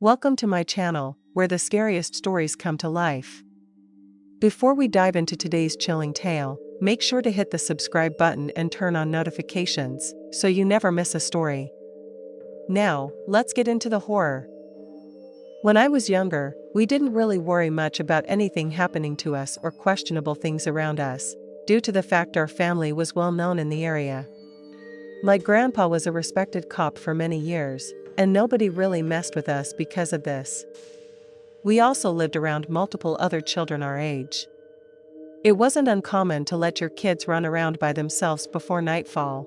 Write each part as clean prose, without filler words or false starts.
Welcome to my channel, where the scariest stories come to life. Before we dive into today's chilling tale, make sure to hit the subscribe button and turn on notifications, so you never miss a story. Now, let's get into the horror. When I was younger, we didn't really worry much about anything happening to us or questionable things around us, due to the fact our family was well known in the area. My grandpa was a respected cop for many years, and nobody really messed with us because of this. We also lived around multiple other children our age. It wasn't uncommon to let your kids run around by themselves before nightfall.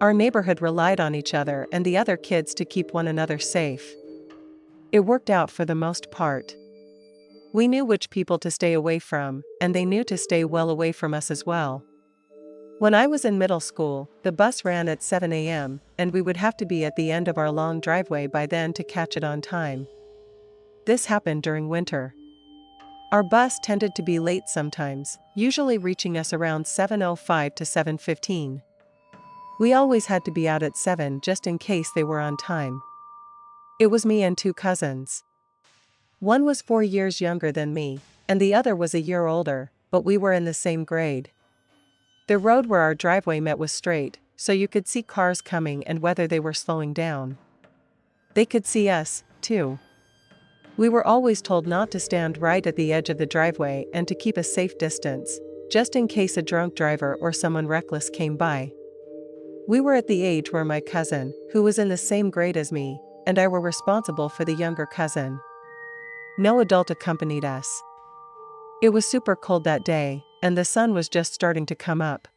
Our neighborhood relied on each other and the other kids to keep one another safe. It worked out for the most part. We knew which people to stay away from, and they knew to stay well away from us as well. When I was in middle school, the bus ran at 7 a.m., and we would have to be at the end of our long driveway by then to catch it on time. This happened during winter. Our bus tended to be late sometimes, usually reaching us around 7:05 to 7:15. We always had to be out at 7 just in case they were on time. It was me and two cousins. One was 4 years younger than me, and the other was a year older, but we were in the same grade. The road where our driveway met was straight, so you could see cars coming and whether they were slowing down. They could see us, too. We were always told not to stand right at the edge of the driveway and to keep a safe distance, just in case a drunk driver or someone reckless came by. We were at the age where my cousin, who was in the same grade as me, and I were responsible for the younger cousin. No adult accompanied us. It was super cold that day, and the sun was just starting to come up.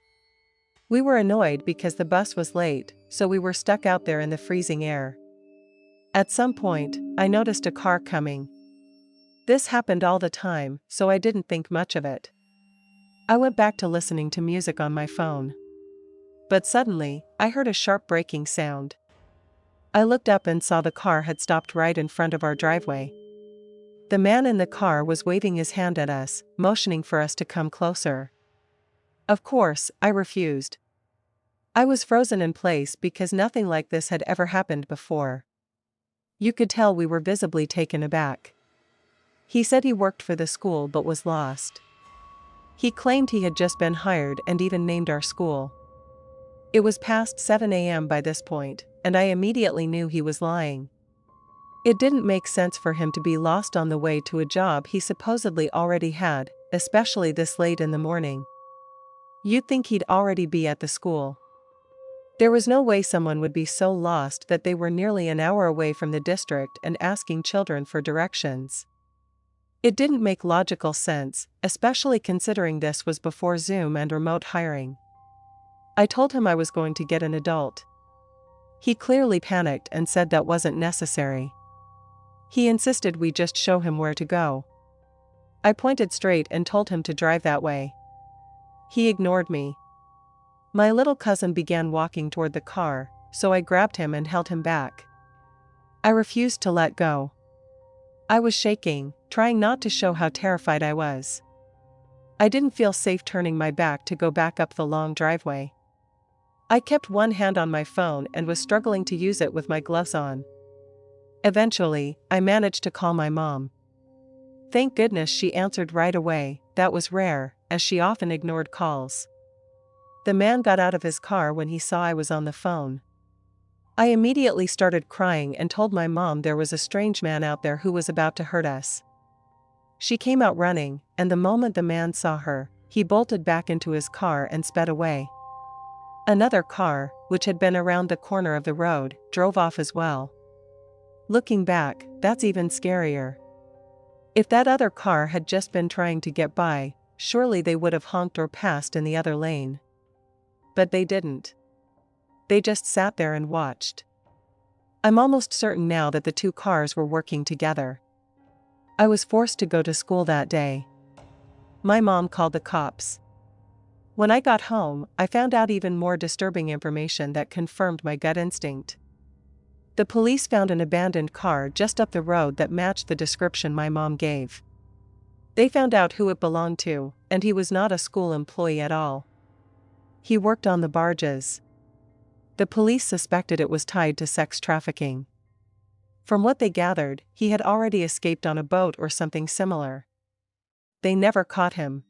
We were annoyed because the bus was late, so we were stuck out there in the freezing air. At some point, I noticed a car coming. This happened all the time, so I didn't think much of it. I went back to listening to music on my phone. But suddenly, I heard a sharp braking sound. I looked up and saw the car had stopped right in front of our driveway. The man in the car was waving his hand at us, motioning for us to come closer. Of course, I refused. I was frozen in place because nothing like this had ever happened before. You could tell we were visibly taken aback. He said he worked for the school but was lost. He claimed he had just been hired and even named our school. It was past 7 a.m. by this point, and I immediately knew he was lying. It didn't make sense for him to be lost on the way to a job he supposedly already had, especially this late in the morning. You'd think he'd already be at the school. There was no way someone would be so lost that they were nearly an hour away from the district and asking children for directions. It didn't make logical sense, especially considering this was before Zoom and remote hiring. I told him I was going to get an adult. He clearly panicked and said that wasn't necessary. He insisted we just show him where to go. I pointed straight and told him to drive that way. He ignored me. My little cousin began walking toward the car, so I grabbed him and held him back. I refused to let go. I was shaking, trying not to show how terrified I was. I didn't feel safe turning my back to go back up the long driveway. I kept one hand on my phone and was struggling to use it with my gloves on. Eventually, I managed to call my mom. Thank goodness she answered right away. That was rare, as she often ignored calls. The man got out of his car when he saw I was on the phone. I immediately started crying and told my mom there was a strange man out there who was about to hurt us. She came out running, and the moment the man saw her, he bolted back into his car and sped away. Another car, which had been around the corner of the road, drove off as well. Looking back, that's even scarier. If that other car had just been trying to get by, surely they would have honked or passed in the other lane. But they didn't. They just sat there and watched. I'm almost certain now that the two cars were working together. I was forced to go to school that day. My mom called the cops. When I got home, I found out even more disturbing information that confirmed my gut instinct. The police found an abandoned car just up the road that matched the description my mom gave. They found out who it belonged to, and he was not a school employee at all. He worked on the barges. The police suspected it was tied to sex trafficking. From what they gathered, he had already escaped on a boat or something similar. They never caught him.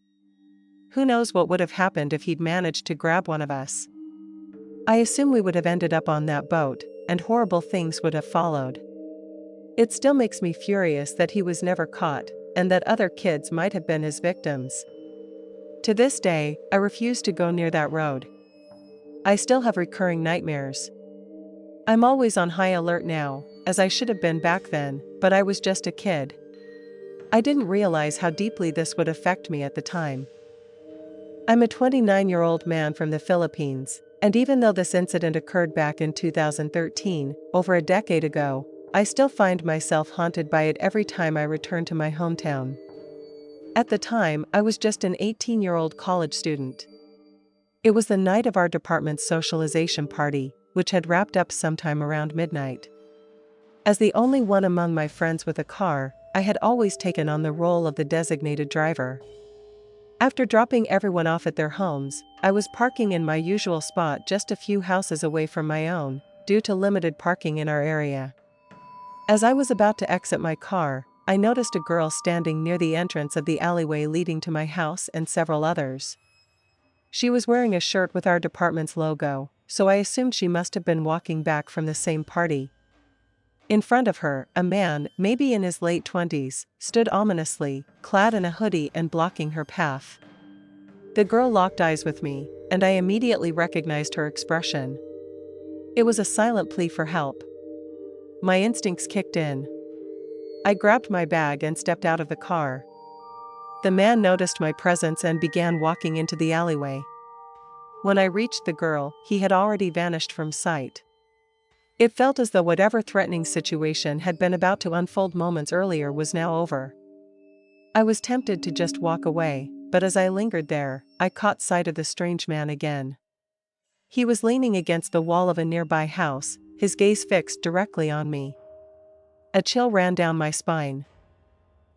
Who knows what would have happened if he'd managed to grab one of us? I assume we would have ended up on that boat, and horrible things would have followed. It still makes me furious that he was never caught, and that other kids might have been his victims. To this day, I refuse to go near that road. I still have recurring nightmares. I'm always on high alert now, as I should have been back then, but I was just a kid. I didn't realize how deeply this would affect me at the time. I'm a 29-year-old man from the Philippines, and even though this incident occurred back in 2013, over a decade ago, I still find myself haunted by it every time I return to my hometown. At the time, I was just an 18-year-old college student. It was the night of our department's socialization party, which had wrapped up sometime around midnight. As the only one among my friends with a car, I had always taken on the role of the designated driver. After dropping everyone off at their homes, I was parking in my usual spot just a few houses away from my own, due to limited parking in our area. As I was about to exit my car, I noticed a girl standing near the entrance of the alleyway leading to my house and several others. She was wearing a shirt with our department's logo, so I assumed she must have been walking back from the same party. In front of her, a man, maybe in his late 20s, stood ominously, clad in a hoodie and blocking her path. The girl locked eyes with me, and I immediately recognized her expression. It was a silent plea for help. My instincts kicked in. I grabbed my bag and stepped out of the car. The man noticed my presence and began walking into the alleyway. When I reached the girl, he had already vanished from sight. It felt as though whatever threatening situation had been about to unfold moments earlier was now over. I was tempted to just walk away, but as I lingered there, I caught sight of the strange man again. He was leaning against the wall of a nearby house, his gaze fixed directly on me. A chill ran down my spine.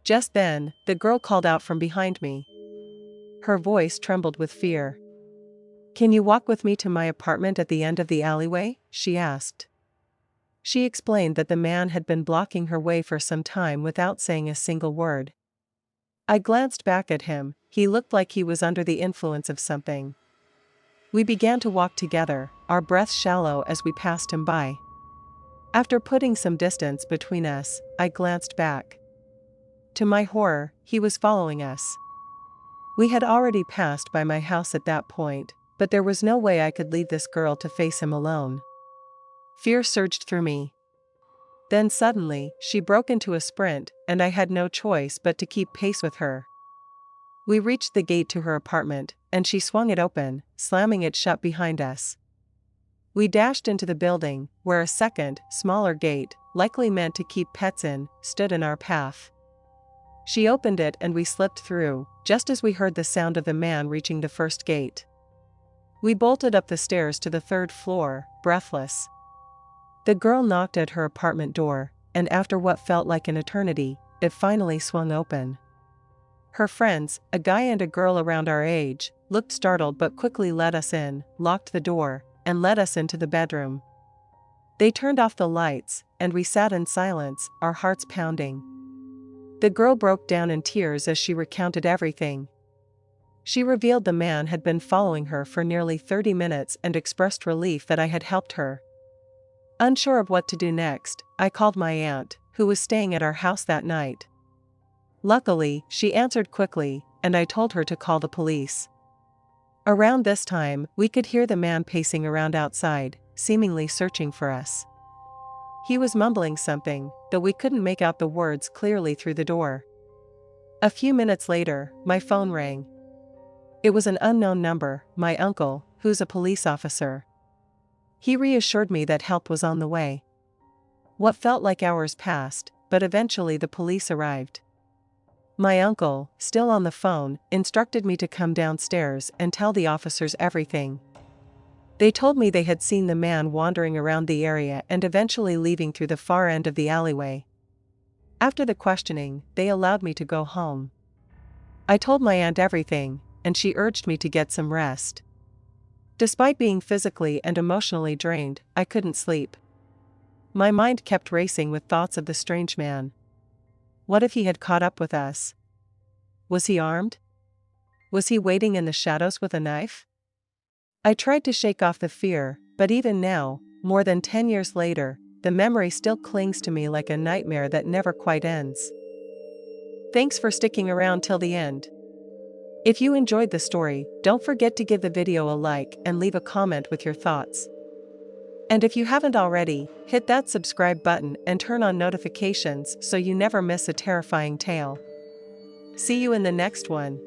Just then, the girl called out from behind me. Her voice trembled with fear. "Can you walk with me to my apartment at the end of the alleyway?" she asked. She explained that the man had been blocking her way for some time without saying a single word. I glanced back at him. He looked like he was under the influence of something. We began to walk together, our breaths shallow as we passed him by. After putting some distance between us, I glanced back. To my horror, he was following us. We had already passed by my house at that point, but there was no way I could leave this girl to face him alone. Fear surged through me. Then suddenly, she broke into a sprint, and I had no choice but to keep pace with her. We reached the gate to her apartment, and she swung it open, slamming it shut behind us. We dashed into the building, where a second, smaller gate, likely meant to keep pets in, stood in our path. She opened it and we slipped through, just as we heard the sound of the man reaching the first gate. We bolted up the stairs to the third floor, breathless. The girl knocked at her apartment door, and after what felt like an eternity, it finally swung open. Her friends, a guy and a girl around our age, looked startled but quickly let us in, locked the door, and led us into the bedroom. They turned off the lights, and we sat in silence, our hearts pounding. The girl broke down in tears as she recounted everything. She revealed the man had been following her for nearly 30 minutes and expressed relief that I had helped her. Unsure of what to do next, I called my aunt, who was staying at our house that night. Luckily, she answered quickly, and I told her to call the police. Around this time, we could hear the man pacing around outside, seemingly searching for us. He was mumbling something, though we couldn't make out the words clearly through the door. A few minutes later, my phone rang. It was an unknown number, my uncle, who's a police officer. He reassured me that help was on the way. What felt like hours passed, but eventually the police arrived. My uncle, still on the phone, instructed me to come downstairs and tell the officers everything. They told me they had seen the man wandering around the area and eventually leaving through the far end of the alleyway. After the questioning, they allowed me to go home. I told my aunt everything, and she urged me to get some rest. Despite being physically and emotionally drained, I couldn't sleep. My mind kept racing with thoughts of the strange man. What if he had caught up with us? Was he armed? Was he waiting in the shadows with a knife? I tried to shake off the fear, but even now, more than 10 years later, the memory still clings to me like a nightmare that never quite ends. Thanks for sticking around till the end. If you enjoyed the story, don't forget to give the video a like and leave a comment with your thoughts. And if you haven't already, hit that subscribe button and turn on notifications so you never miss a terrifying tale. See you in the next one.